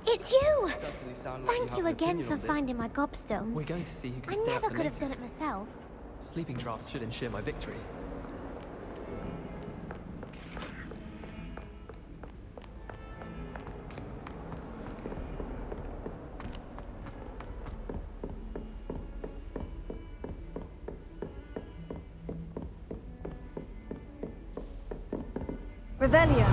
It's you! Certainly sound like Thank have you an again opinion for on this. finding my gobstones. We're going to see who can I stay up never the could have done it latest. myself. Sleeping drafts should ensure my victory. Revelio.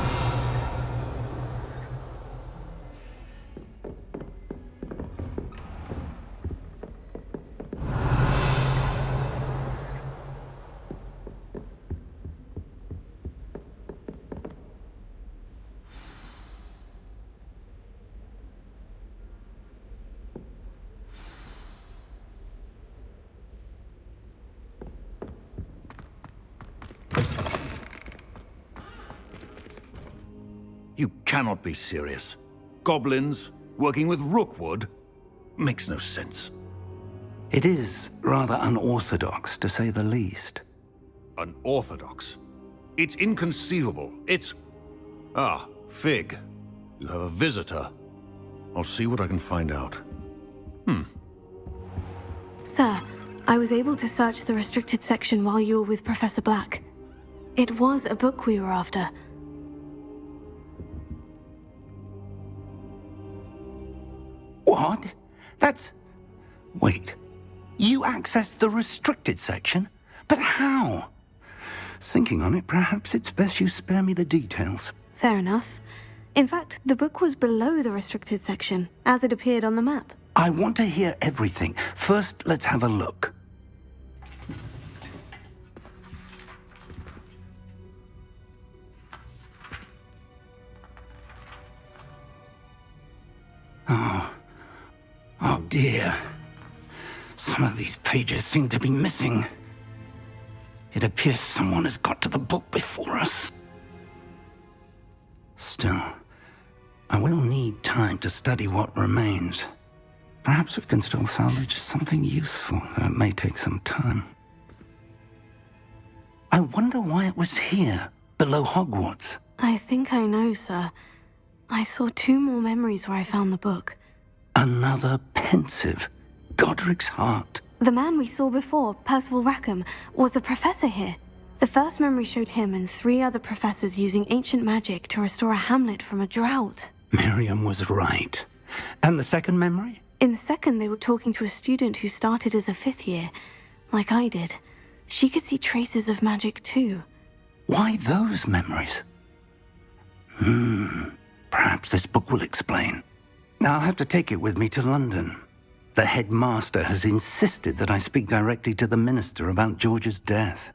You cannot be serious. Goblins working with Rookwood? Makes no sense. It is rather unorthodox, to say the least. Unorthodox? It's inconceivable. It's... Ah, Fig. You have a visitor. I'll see what I can find out. Sir, I was able to search the restricted section while you were with Professor Black. It was a book we were after. What? That's... Wait. You accessed the restricted section? But how? Thinking on it, perhaps it's best you spare me the details. Fair enough. In fact, the book was below the restricted section, as it appeared on the map. I want to hear everything. First, let's have a look. Oh dear. Some of these pages seem to be missing. It appears someone has got to the book before us. Still, I will need time to study what remains. Perhaps we can still salvage something useful, though it may take some time. I wonder why it was here, below Hogwarts. I think I know, sir. I saw 2 more memories where I found the book. Another pensive. Godric's heart. The man we saw before, Percival Rackham, was a professor here. The first memory showed him and 3 other professors using ancient magic to restore a hamlet from a drought. Miriam was right. And the second memory? In the second, they were talking to a student who started as a 5th year, like I did. She could see traces of magic too. Why those memories? Perhaps this book will explain. I'll have to take it with me to London. The headmaster has insisted that I speak directly to the minister about George's death.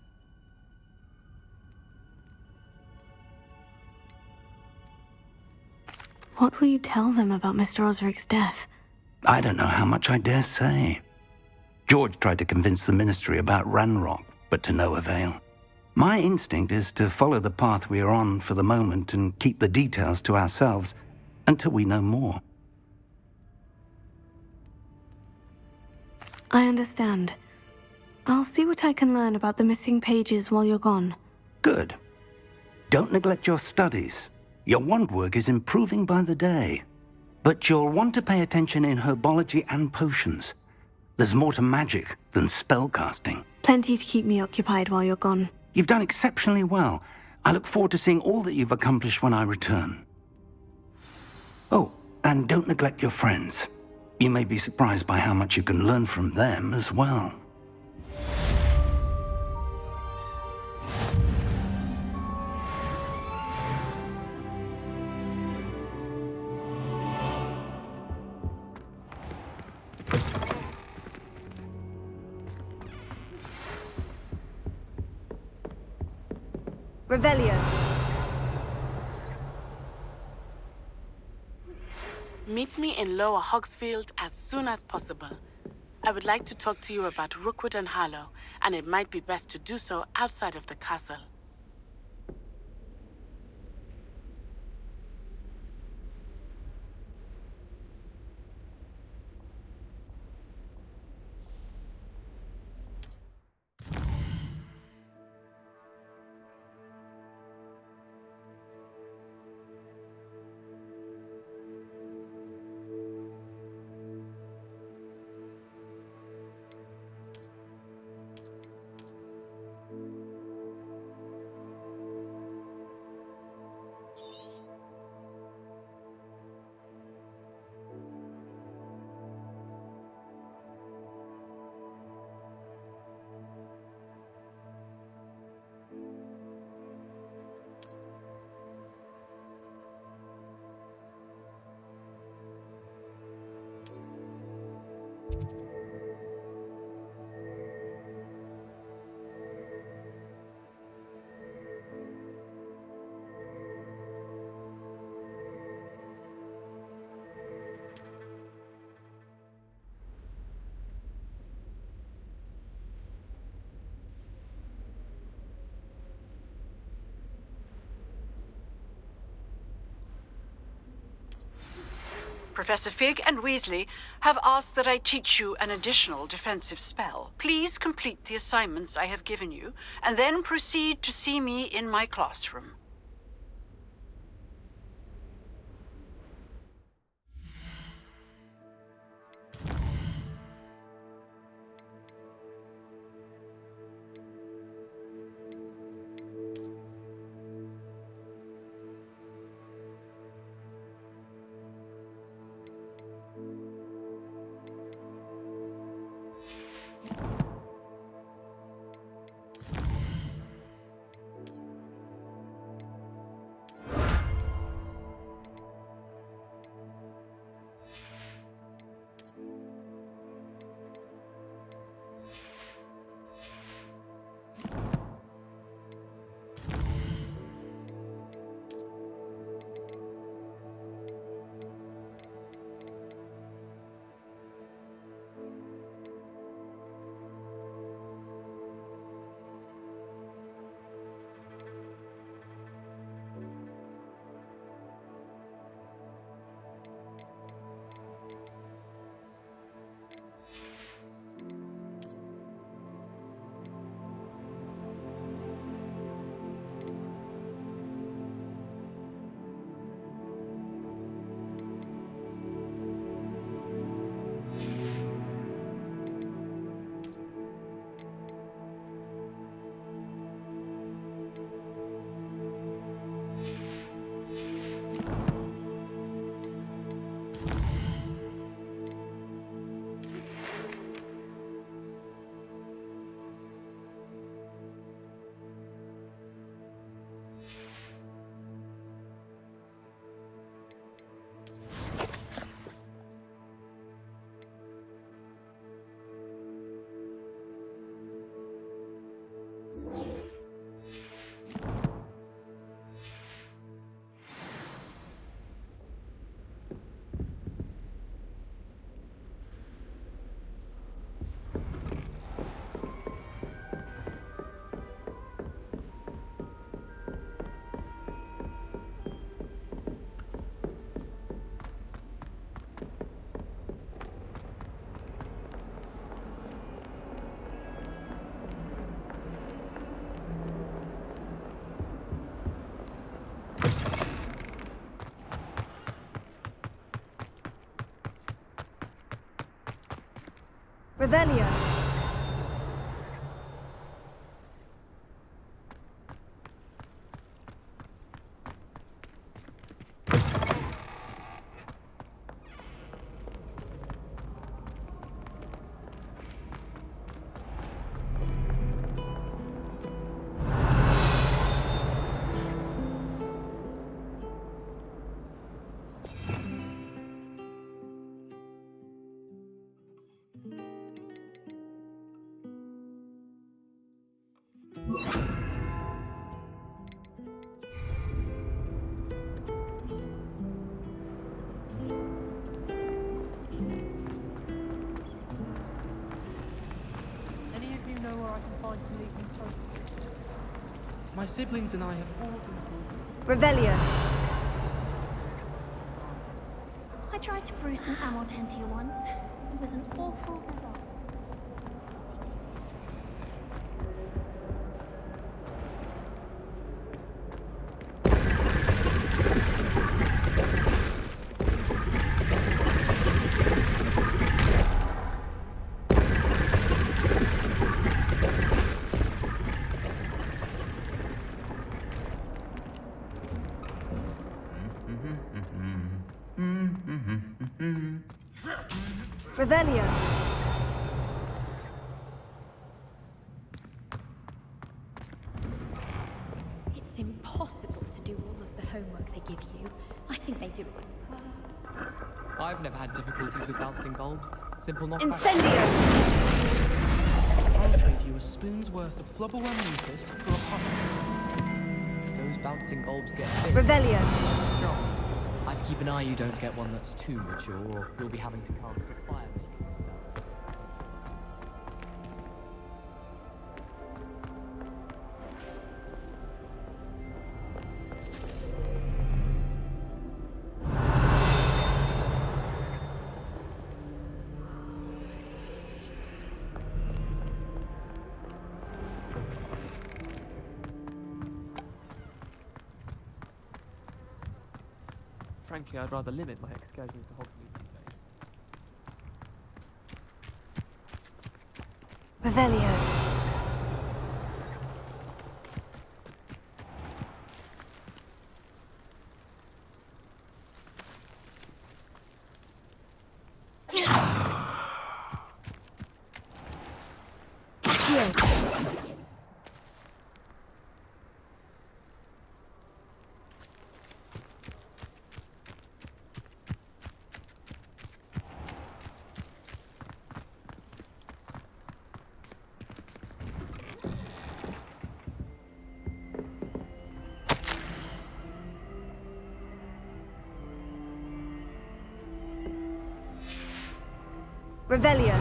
What will you tell them about Mr. Osric's death? I don't know how much I dare say. George tried to convince the ministry about Ranrock, but to no avail. My instinct is to follow the path we are on for the moment and keep the details to ourselves until we know more. I understand. I'll see what I can learn about the missing pages while you're gone. Good. Don't neglect your studies. Your wand work is improving by the day. But you'll want to pay attention in herbology and potions. There's more to magic than spellcasting. Plenty to keep me occupied while you're gone. You've done exceptionally well. I look forward to seeing all that you've accomplished when I return. Oh, and don't neglect your friends. You may be surprised by how much you can learn from them as well. Revelio. Meet me in Lower Hogswilld as soon as possible. I would like to talk to you about Rookwood and Harlow, and it might be best to do so outside of the castle. Professor Fig and Weasley have asked that I teach you an additional defensive spell. Please complete the assignments I have given you, and then proceed to see me in my classroom. Revelio. My siblings and I have all been through. Revelio. I tried to brew some Amortentia once. It was an awful result. Revelio. It's impossible to do all of the homework they give you. I think they do it. I've never had difficulties with bouncing bulbs. Simple knockback. Incendio. I'll trade you a spoon's worth of flubberworm mucus for a puff. If those bouncing bulbs get big, Revelio. I have to keep an eye you don't get one that's too mature, or you'll be having to cast a fire-making spell. Frankly, I'd rather limit my excursions to Hogsmeade these days. Revelio. Revelio.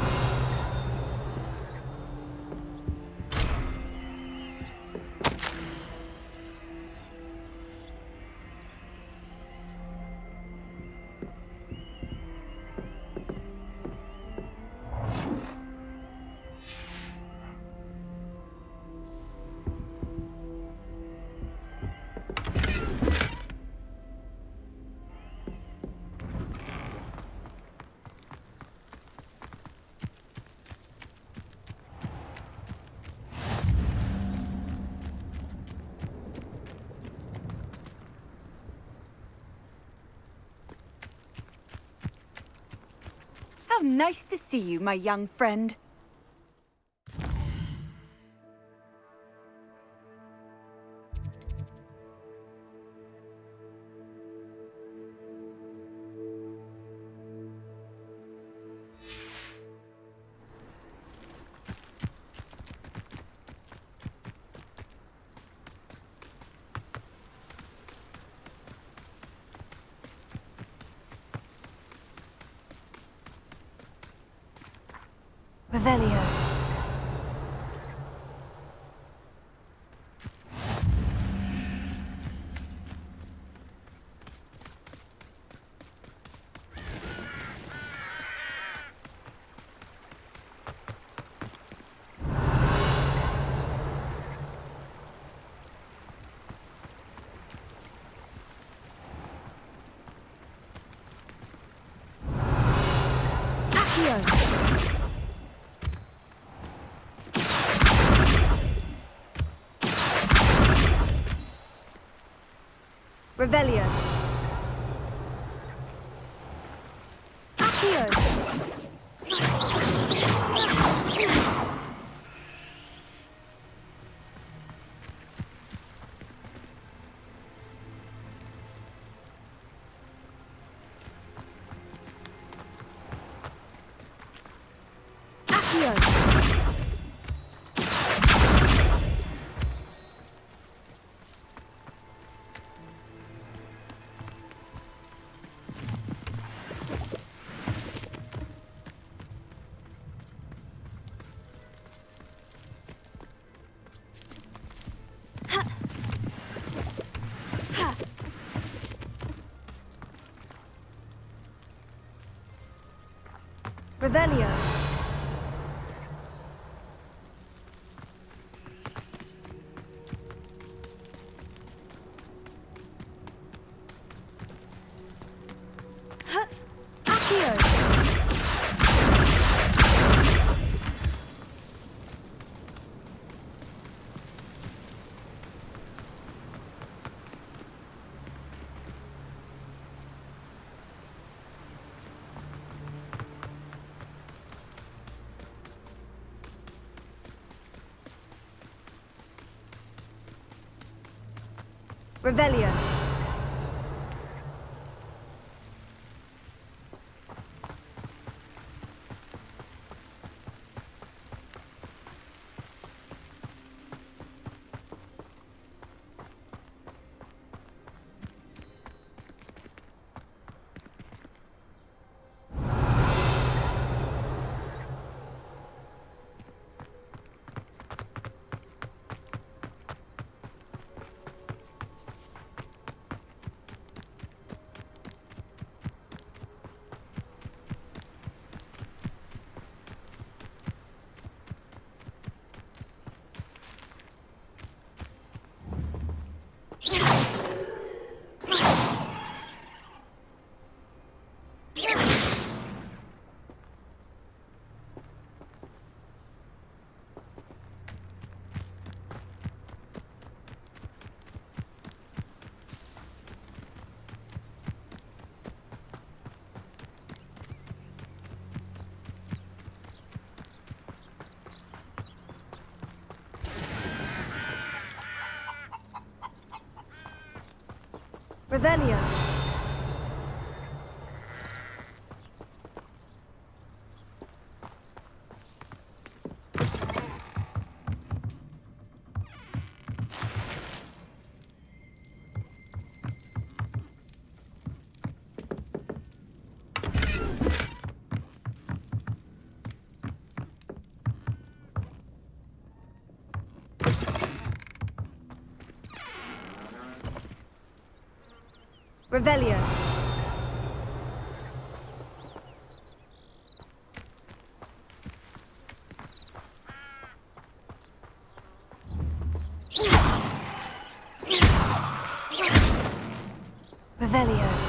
How nice to see you, my young friend. Revelio. Revelio. Accio. Accio. Revelio. Accio. Revelio. Revelio. Revelio. Revelio.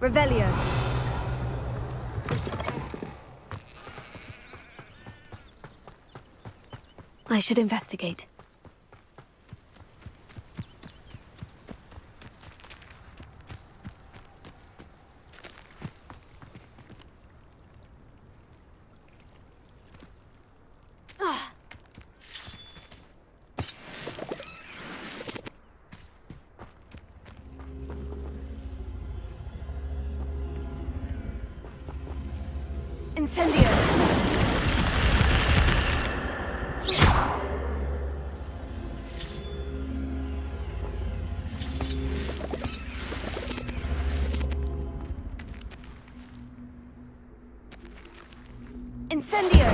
Revelio. I should investigate. Incendio! Incendio!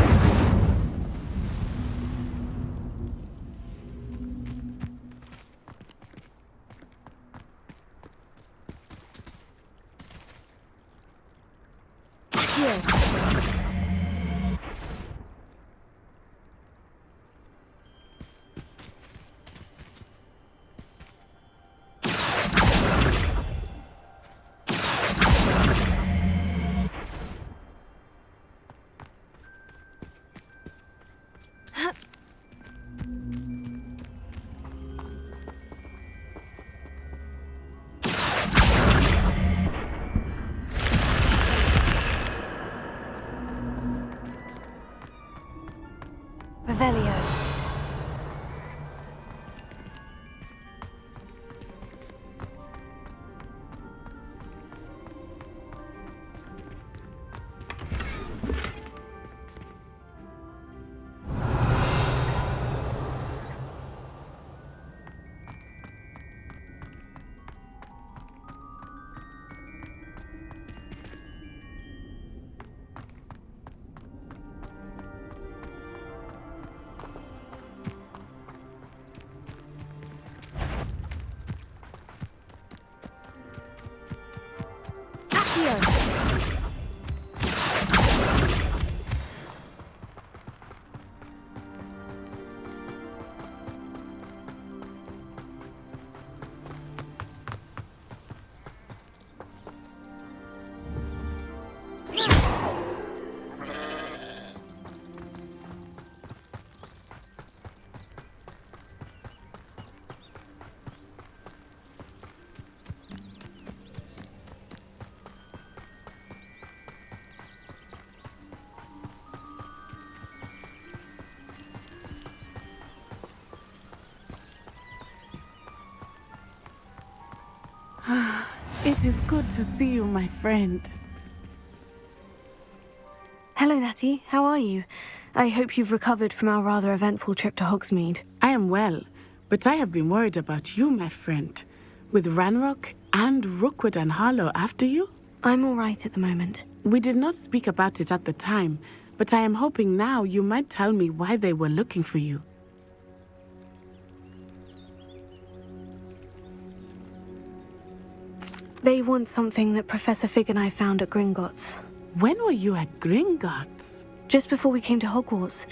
Here. Revelio. It is good to see you, my friend. Hello, Natty. How are you? I hope you've recovered from our rather eventful trip to Hogsmeade. I am well, but I have been worried about you, my friend. With Ranrock and Rookwood and Harlow after you? I'm all right at the moment. We did not speak about it at the time, but I am hoping now you might tell me why they were looking for you. They want something that Professor Fig and I found at Gringotts. When were you at Gringotts? Just before we came to Hogwarts.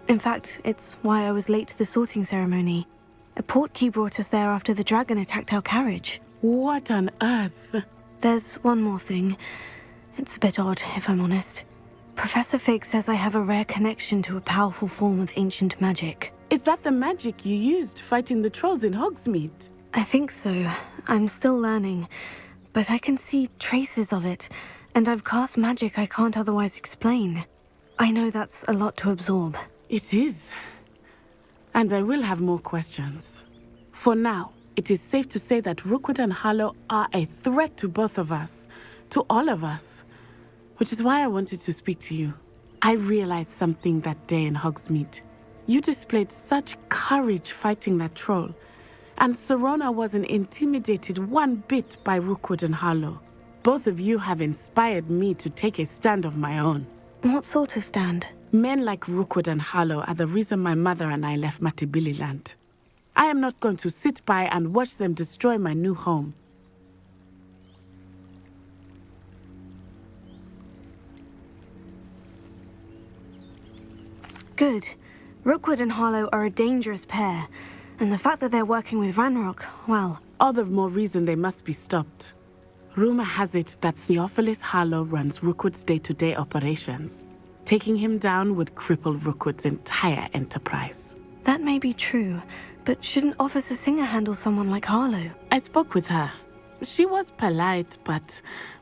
In fact, it's why I was late to the sorting ceremony. A portkey brought us there after the dragon attacked our carriage. What on earth? There's one more thing. It's a bit odd, if I'm honest. Professor Fig says I have a rare connection to a powerful form of ancient magic. Is that the magic you used fighting the trolls in Hogsmeade? I think so. I'm still learning. But I can see traces of it, and I've cast magic I can't otherwise explain. I know that's a lot to absorb. It is. And I will have more questions. For now, it is safe to say that Rookwood and Harlow are a threat to both of us, to all of us. Which is why I wanted to speak to you. I realized something that day in Hogsmeade. You displayed such courage fighting that troll, and Serona wasn't intimidated one bit by Rookwood and Harlow. Both of you have inspired me to take a stand of my own. What sort of stand? Men like Rookwood and Harlow are the reason my mother and I left Matabeleland. I am not going to sit by and watch them destroy my new home. Good. Rookwood and Harlow are a dangerous pair, and the fact that they're working with Ranrock, well... All the more reason they must be stopped. Rumor has it that Theophilus Harlow runs Rookwood's day-to-day operations. Taking him down would cripple Rookwood's entire enterprise. That may be true, but shouldn't Officer Singer handle someone like Harlow? I spoke with her. She was polite, but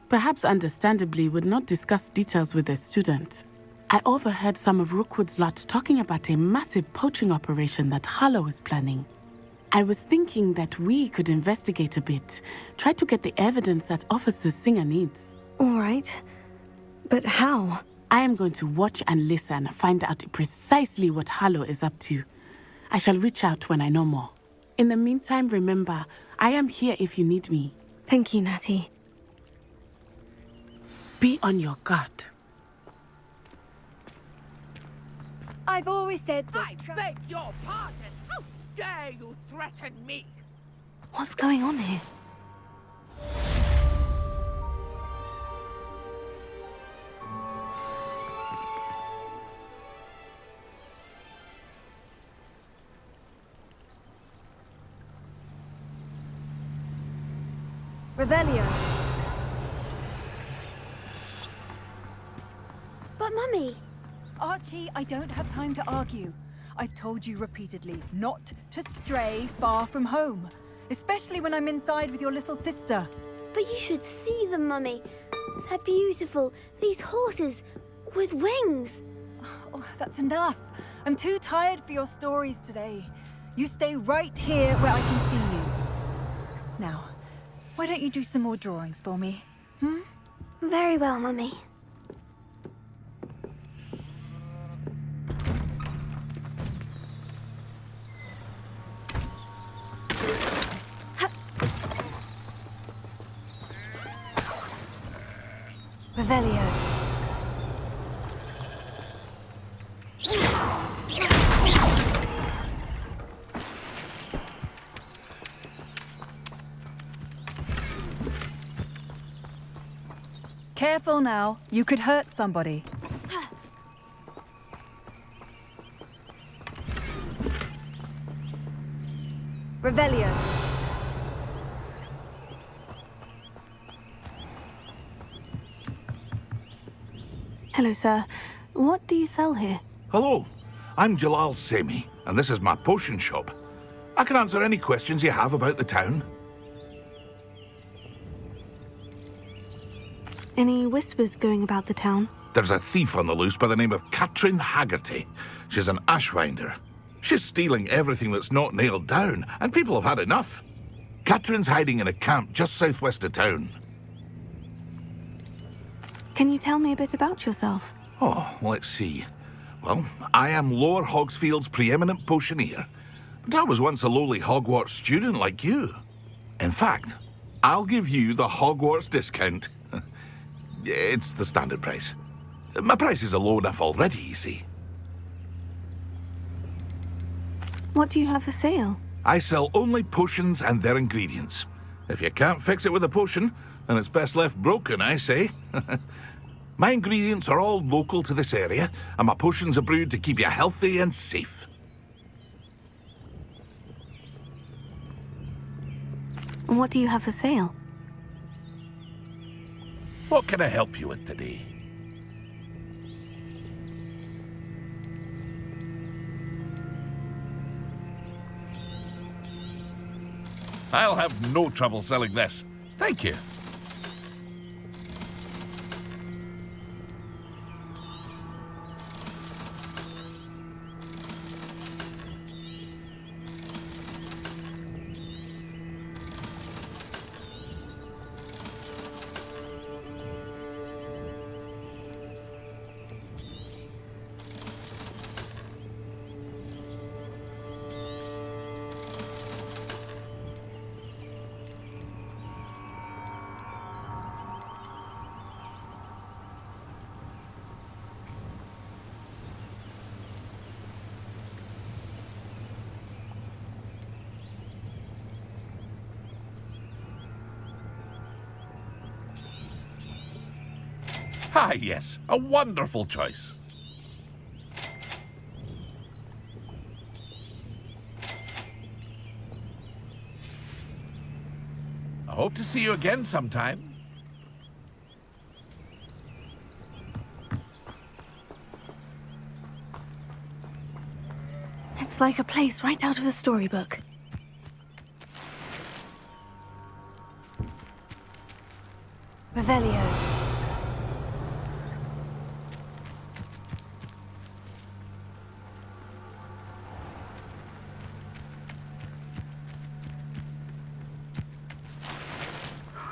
perhaps understandably would not discuss details with a student. I overheard some of Rookwood's lot talking about a massive poaching operation that Harlow is planning. I was thinking that we could investigate a bit, try to get the evidence that Officer Singer needs. All right. But how? I am going to watch and listen, find out precisely what Harlow is up to. I shall reach out when I know more. In the meantime, remember, I am here if you need me. Thank you, Natty. Be on your guard. I've always said that... I beg your pardon! How dare you threaten me? What's going on here? Revelio. But Mummy... Archie, I don't have time to argue. I've told you repeatedly not to stray far from home, especially when I'm inside with your little sister. But you should see them, Mummy. They're beautiful. These horses with wings. Oh, that's enough. I'm too tired for your stories today. You stay right here where I can see you. Now, why don't you do some more drawings for me? Very well, Mummy. Revelio. Careful now. You could hurt somebody. Revelio. Hello, sir. What do you sell here? Hello, I'm Jalal Semi, and this is my potion shop. I can answer any questions you have about the town. Any whispers going about the town? There's a thief on the loose by the name of Katrin Haggerty. She's an ashwinder. She's stealing everything that's not nailed down, and people have had enough. Katrin's hiding in a camp just southwest of town. Can you tell me a bit about yourself? Oh, let's see. Well, I am Lower Hogsfield's preeminent potioneer, but I was once a lowly Hogwarts student like you. In fact, I'll give you the Hogwarts discount. It's the standard price. My prices are low enough already, you see. What do you have for sale? I sell only potions and their ingredients. If you can't fix it with a potion, then it's best left broken, I say. My ingredients are all local to this area, and my potions are brewed to keep you healthy and safe. What do you have for sale? What can I help you with today? I'll have no trouble selling this. Thank you. Ah, yes, a wonderful choice. I hope to see you again sometime. It's like a place right out of a storybook. Revelio.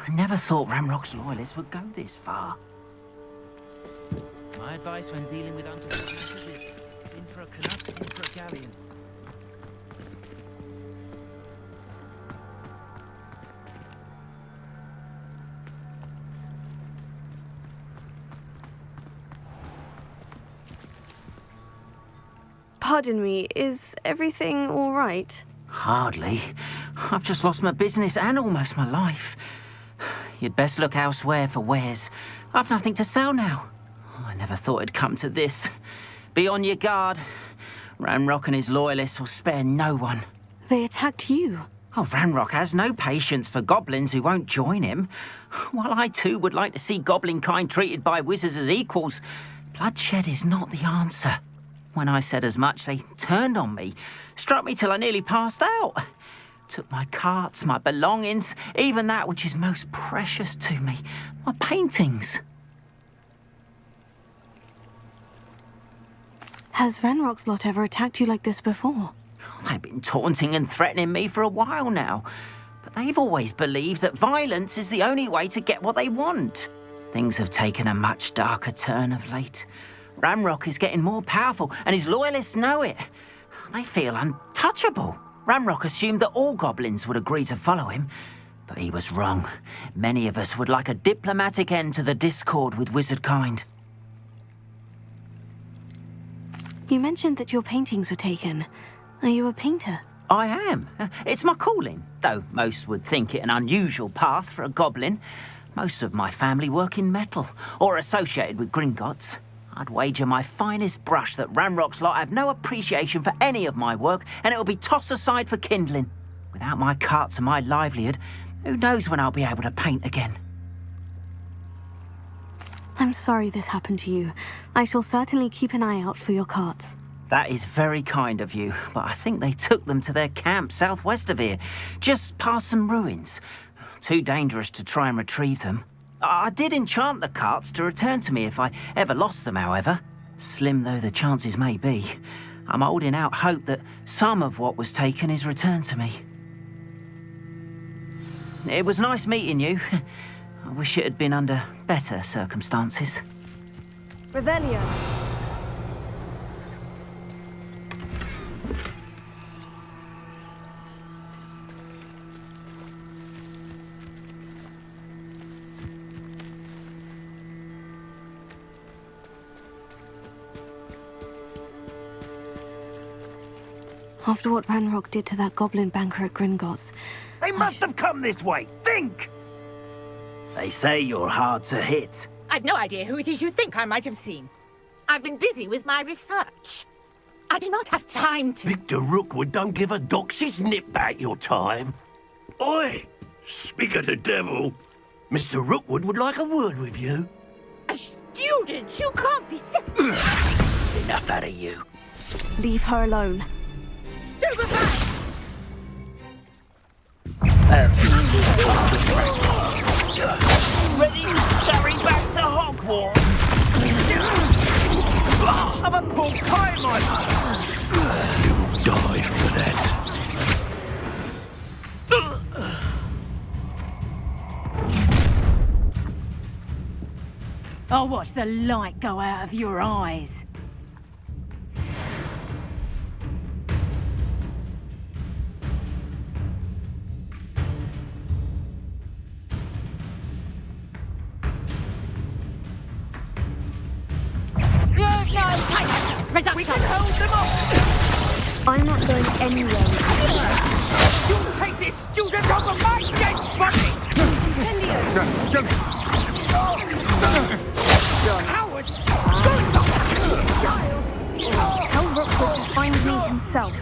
I never thought Ranrock's loyalists would go this far. My advice when dealing with undercover is in for a Canuck, in for a galleon. Pardon me, is everything all right? Hardly. I've just lost my business and almost my life. You'd best look elsewhere for wares. I've nothing to sell now. I never thought it'd come to this. Be on your guard. Ranrock and his loyalists will spare no one. They attacked you. Oh, Ranrock has no patience for goblins who won't join him. While I too would like to see goblin kind treated by wizards as equals, bloodshed is not the answer. When I said as much, they turned on me, struck me till I nearly passed out. Took my carts, my belongings, even that which is most precious to me, my paintings. Has Ranrock's lot ever attacked you like this before? They've been taunting and threatening me for a while now, but they've always believed that violence is the only way to get what they want. Things have taken a much darker turn of late. Ranrock is getting more powerful, and his loyalists know it. They feel untouchable. Ranrock assumed that all goblins would agree to follow him, but he was wrong. Many of us would like a diplomatic end to the discord with wizard kind. You mentioned that your paintings were taken. Are you a painter? I am. It's my calling, though most would think it an unusual path for a goblin. Most of my family work in metal, or associated with Gringotts. I'd wager my finest brush that Ranrock's lot have no appreciation for any of my work, and it'll be tossed aside for kindling. Without my carts and my livelihood, who knows when I'll be able to paint again? I'm sorry this happened to you. I shall certainly keep an eye out for your carts. That is very kind of you, but I think they took them to their camp southwest of here, just past some ruins. Too dangerous to try and retrieve them. I did enchant the carts to return to me if I ever lost them, however. Slim though the chances may be, I'm holding out hope that some of what was taken is returned to me. It was nice meeting you. I wish it had been under better circumstances. Revelio. After what Ranrock did to that goblin banker at Gringotts, They must have come this way. Think! They say you're hard to hit. I've no idea who it is you think I might have seen. I've been busy with my research. I do not have time to... Victor Rookwood don't give a doxy's nip back your time. Oi! Speak of the devil. Mr. Rookwood would like a word with you. A student? You can't be Enough out of you. Leave her alone. Stupefy! Ready to scurry back to Hogwarts? I'm a poor Paimon! You'll die for that. I'll watch the light go out of your eyes. We can hold them off! I'm not going anywhere. You take this student over my dead body! Incendio! Cowards! Tell Rookwood to find me himself.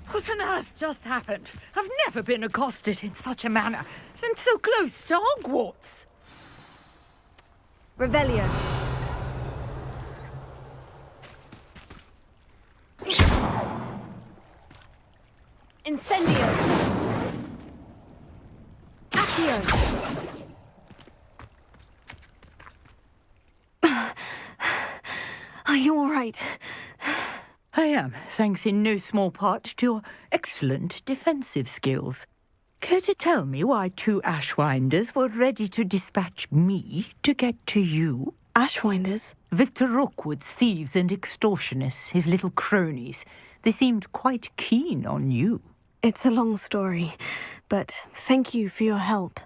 What on earth just happened? I've never been accosted in such a manner, and so close to Hogwarts. Revelio. Incendio. Accio. Are you all right? I am, thanks in no small part to your excellent defensive skills. Care to tell me why 2 Ashwinders were ready to dispatch me to get to you? Ashwinders? Victor Rookwood's thieves and extortionists, his little cronies. They seemed quite keen on you. It's a long story, but thank you for your help.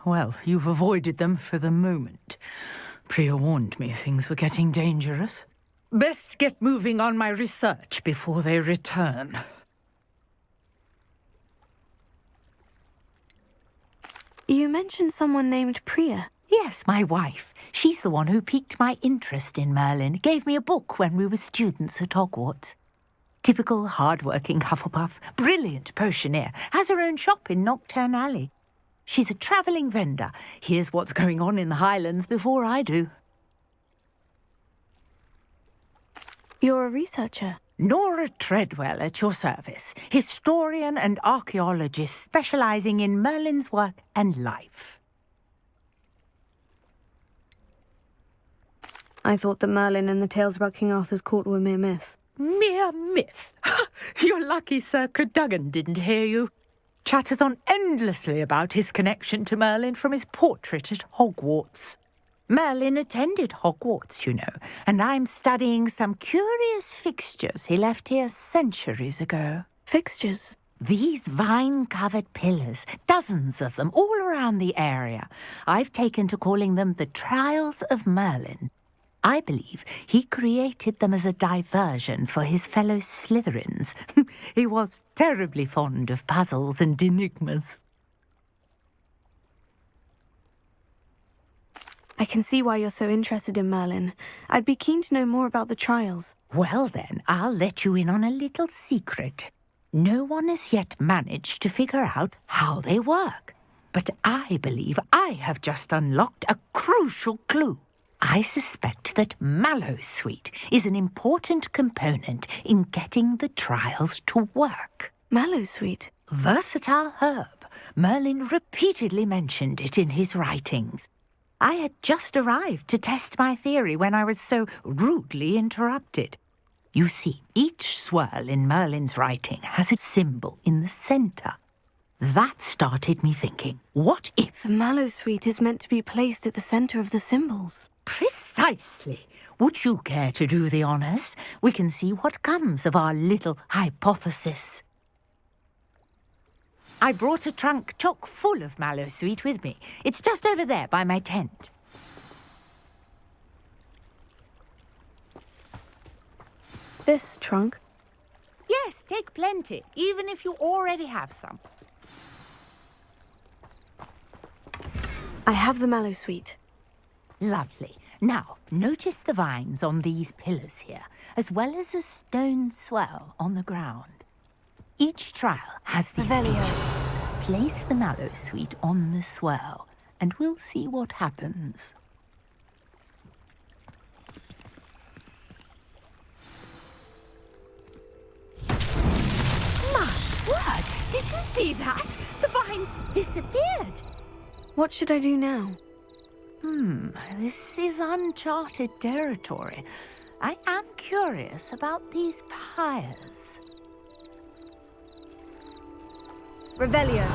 Well, you've avoided them for the moment. Priya warned me things were getting dangerous. Best get moving on my research before they return. You mentioned someone named Priya. Yes, my wife. She's the one who piqued my interest in Merlin, gave me a book when we were students at Hogwarts. Typical hard-working Hufflepuff, brilliant potioneer, has her own shop in Knockturn Alley. She's a travelling vendor. Hears what's going on in the Highlands before I do. You're a researcher. Nora Treadwell at your service, historian and archaeologist specialising in Merlin's work and life. I thought that Merlin and the tales about King Arthur's court were mere myth. Mere myth? You're lucky Sir Cadogan didn't hear you. Chatters on endlessly about his connection to Merlin from his portrait at Hogwarts. Merlin attended Hogwarts, you know, and I'm studying some curious fixtures he left here centuries ago. Fixtures? These vine-covered pillars, dozens of them, all around the area. I've taken to calling them the Trials of Merlin. I believe he created them as a diversion for his fellow Slytherins. He was terribly fond of puzzles and enigmas. I can see why you're so interested in Merlin. I'd be keen to know more about the trials. Well then, I'll let you in on a little secret. No one has yet managed to figure out how they work. But I believe I have just unlocked a crucial clue. I suspect that Mallowsweet is an important component in getting the trials to work. Mallowsweet? Versatile herb. Merlin repeatedly mentioned it in his writings. I had just arrived to test my theory when I was so rudely interrupted. You see, each swirl in Merlin's writing has a symbol in the centre. That started me thinking, what if... The Mallowsweet is meant to be placed at the centre of the symbols. Precisely. Would you care to do the honours? We can see what comes of our little hypothesis. I brought a trunk chock full of Mallowsweet with me. It's just over there by my tent. This trunk? Yes, take plenty, even if you already have some. I have the mallow sweet. Lovely. Now, notice the vines on these pillars here, as well as a stone swell on the ground. Each trial has these features. Place the mallow sweet on the swell, and we'll see what happens. My word! Did you see that? The vines disappeared! What should I do now? This is uncharted territory. I am curious about these pyres. Revelio.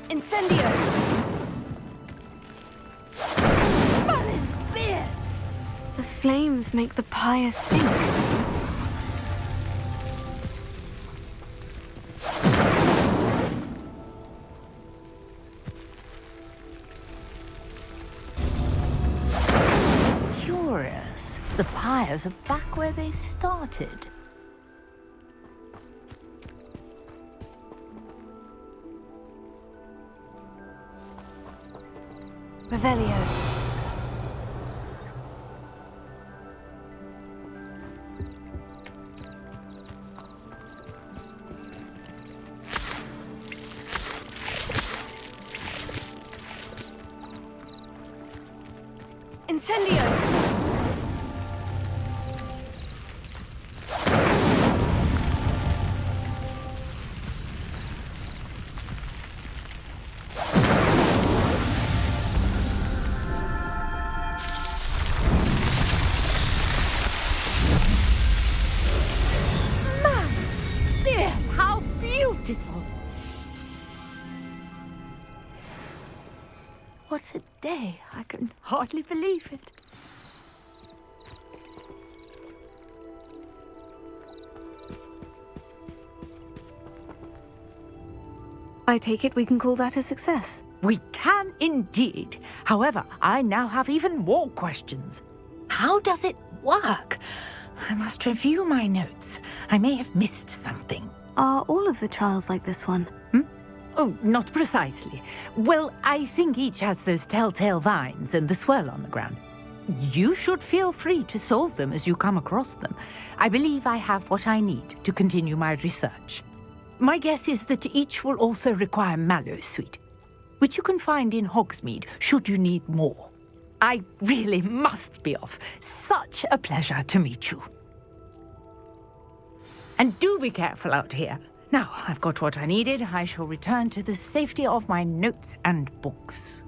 Incendio! Merlin's beard! The flames make the pyre sink. Curious. The pyres are back where they started. Revelio. Incendio! What a day. I can hardly believe it. I take it we can call that a success. We can indeed. However, I now have even more questions. How does it work? I must review my notes. I may have missed something. Are all of the trials like this one? Oh, not precisely. Well, I think each has those telltale vines and the swirl on the ground. You should feel free to solve them as you come across them. I believe I have what I need to continue my research. My guess is that each will also require mallow sweet, which you can find in Hogsmeade should you need more. I really must be off. Such a pleasure to meet you. And do be careful out here. Now, I've got what I needed. I shall return to the safety of my notes and books.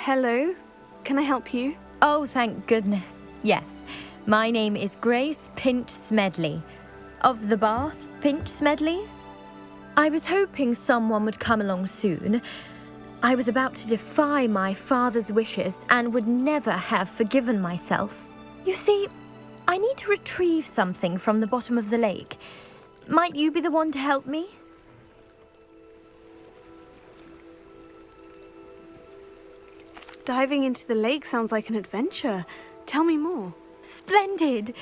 Hello, can I help you? Oh, thank goodness. Yes, my name is Grace Pinch Smedley, of the Bath Pinch Smedleys. I was hoping someone would come along soon. I was about to defy my father's wishes and would never have forgiven myself. You see, I need to retrieve something from the bottom of the lake. Might you be the one to help me? Diving into the lake sounds like an adventure. Tell me more. Splendid!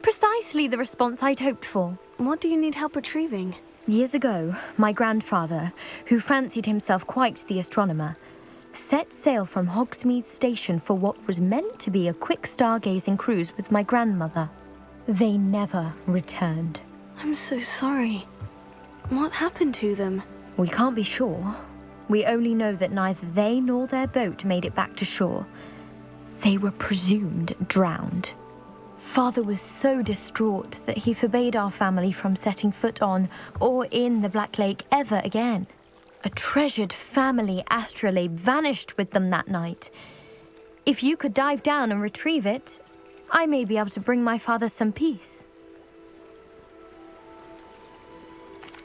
Precisely the response I'd hoped for. What do you need help retrieving? Years ago, my grandfather, who fancied himself quite the astronomer, set sail from Hogsmeade Station for what was meant to be a quick stargazing cruise with my grandmother. They never returned. I'm so sorry. What happened to them? We can't be sure. We only know that neither they nor their boat made it back to shore. They were presumed drowned. Father was so distraught that he forbade our family from setting foot on or in the Black Lake ever again. A treasured family astrolabe vanished with them that night. If you could dive down and retrieve it, I may be able to bring my father some peace.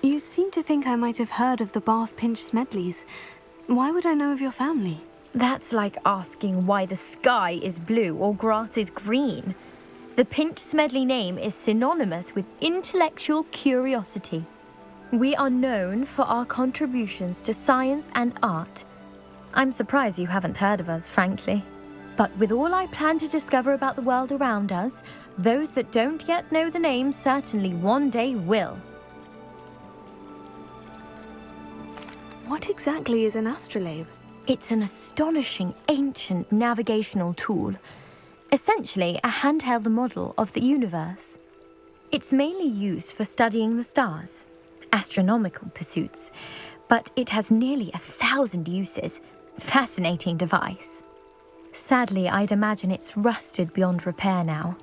You seem to think I might have heard of the Bath Pinch Smedleys. Why would I know of your family? That's like asking why the sky is blue or grass is green. The Pinch Smedley name is synonymous with intellectual curiosity. We are known for our contributions to science and art. I'm surprised you haven't heard of us, frankly. But with all I plan to discover about the world around us, those that don't yet know the name certainly one day will. What exactly is an astrolabe? It's an astonishing ancient navigational tool. Essentially a handheld model of the universe. It's mainly used for studying the stars, astronomical pursuits, but it has nearly 1,000 uses. Fascinating device. Sadly, I'd imagine it's rusted beyond repair now.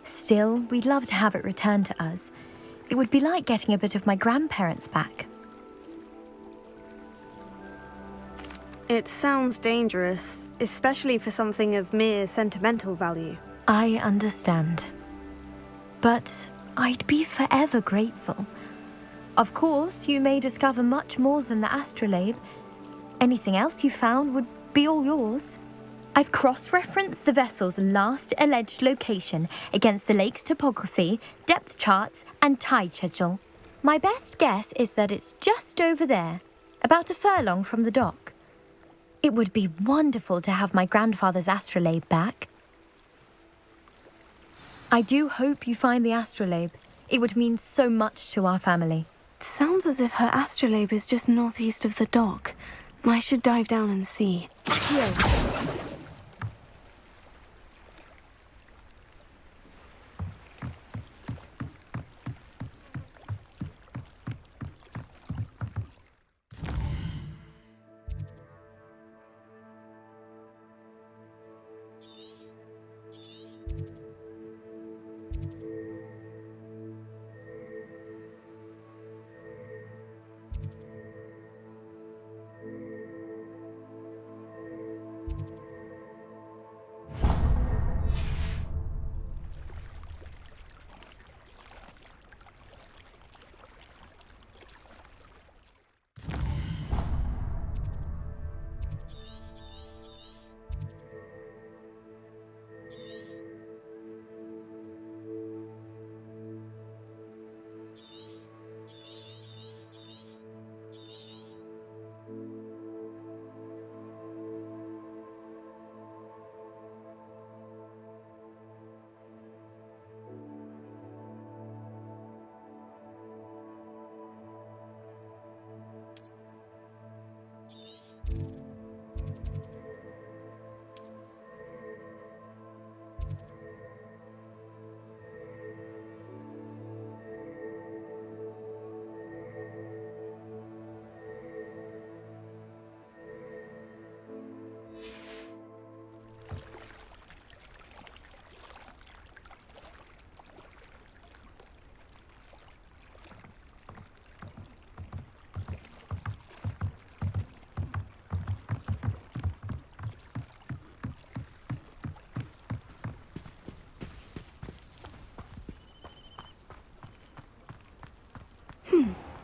Still, we'd love to have it returned to us. It would be like getting a bit of my grandparents back. It sounds dangerous, especially for something of mere sentimental value. I understand. But I'd be forever grateful. Of course, you may discover much more than the astrolabe. Anything else you found would be all yours. I've cross-referenced the vessel's last alleged location against the lake's topography, depth charts, and tide schedule. My best guess is that it's just over there, about a furlong from the dock. It would be wonderful to have my grandfather's astrolabe back. I do hope you find the astrolabe. It would mean so much to our family. It sounds as if her astrolabe is just northeast of the dock. I should dive down and see. Here.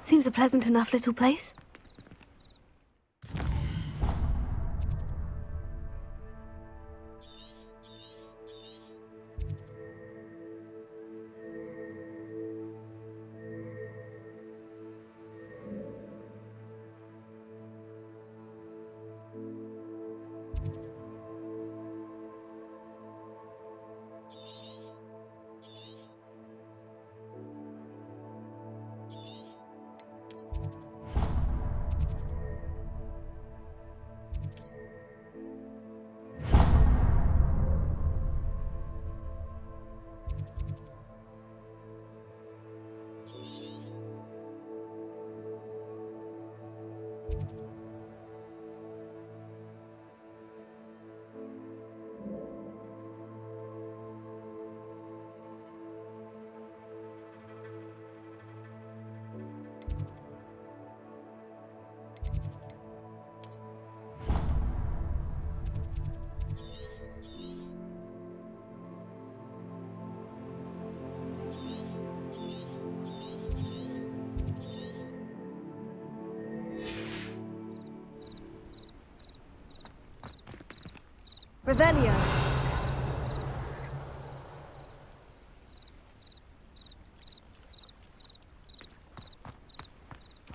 Seems a pleasant enough little place. Revelio.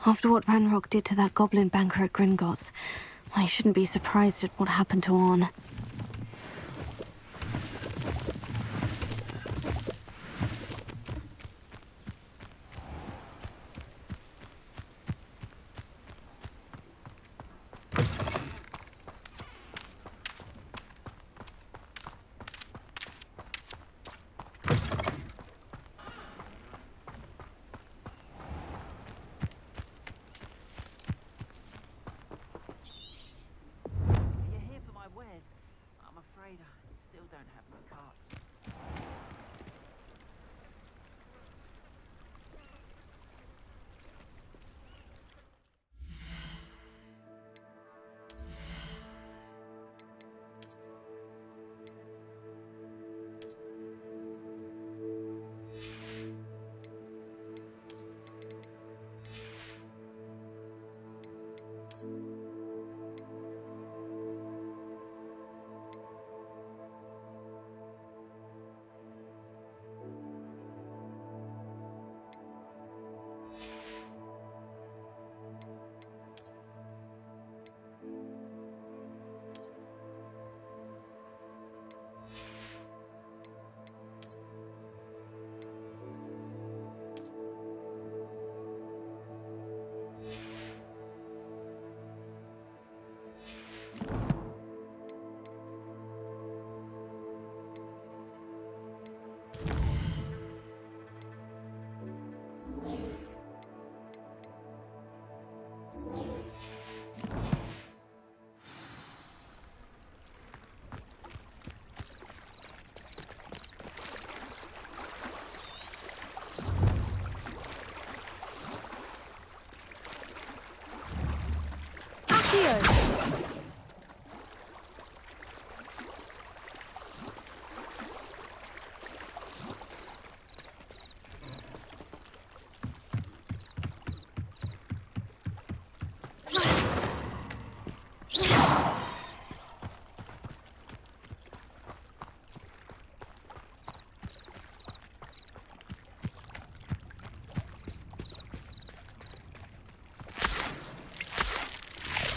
After what Ranrock did to that goblin banker at Gringotts, I shouldn't be surprised at what happened to Orn. I'm afraid I still don't have my cards.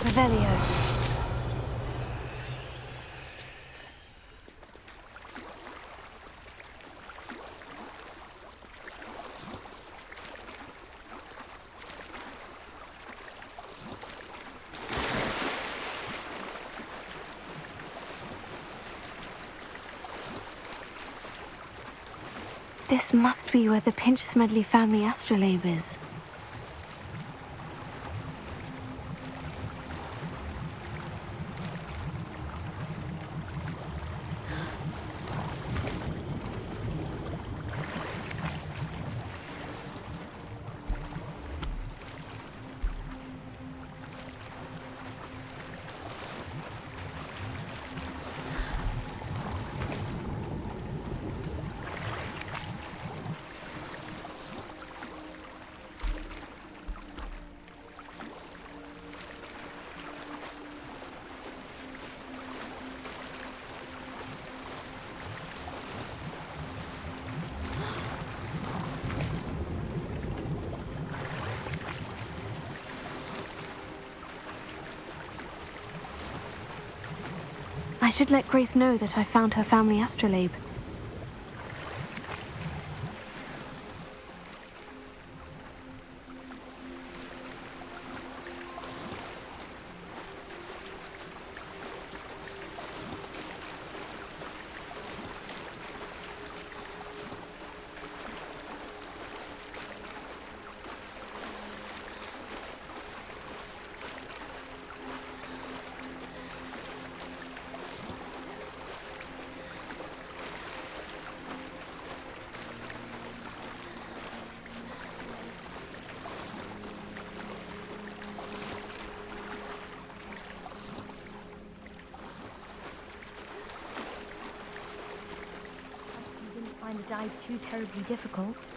Revelio. This must be where the Pinch-Smedley family astrolabe is. I should let Grace know that I found her family astrolabe. Find the dive too terribly difficult.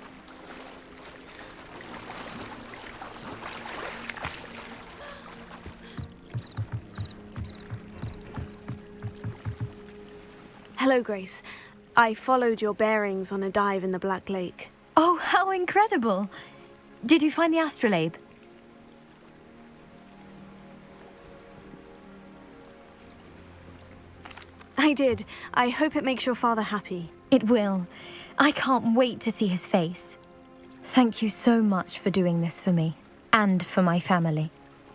Hello, Grace. I followed your bearings on a dive in the Black Lake. Oh, how incredible! Did you find the astrolabe? I did. I hope it makes your father happy. It will. I can't wait to see his face. Thank you so much for doing this for me, and for my family.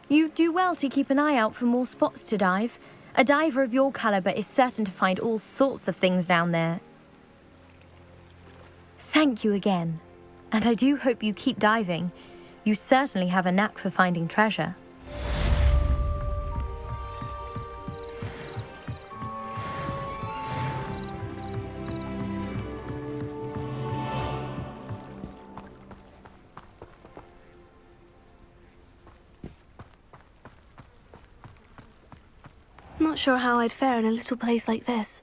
You do well to keep an eye out for more spots to dive. A diver of your caliber is certain to find all sorts of things down there. Thank you again, and I do hope you keep diving. You certainly have a knack for finding treasure. Not sure how I'd fare in a little place like this.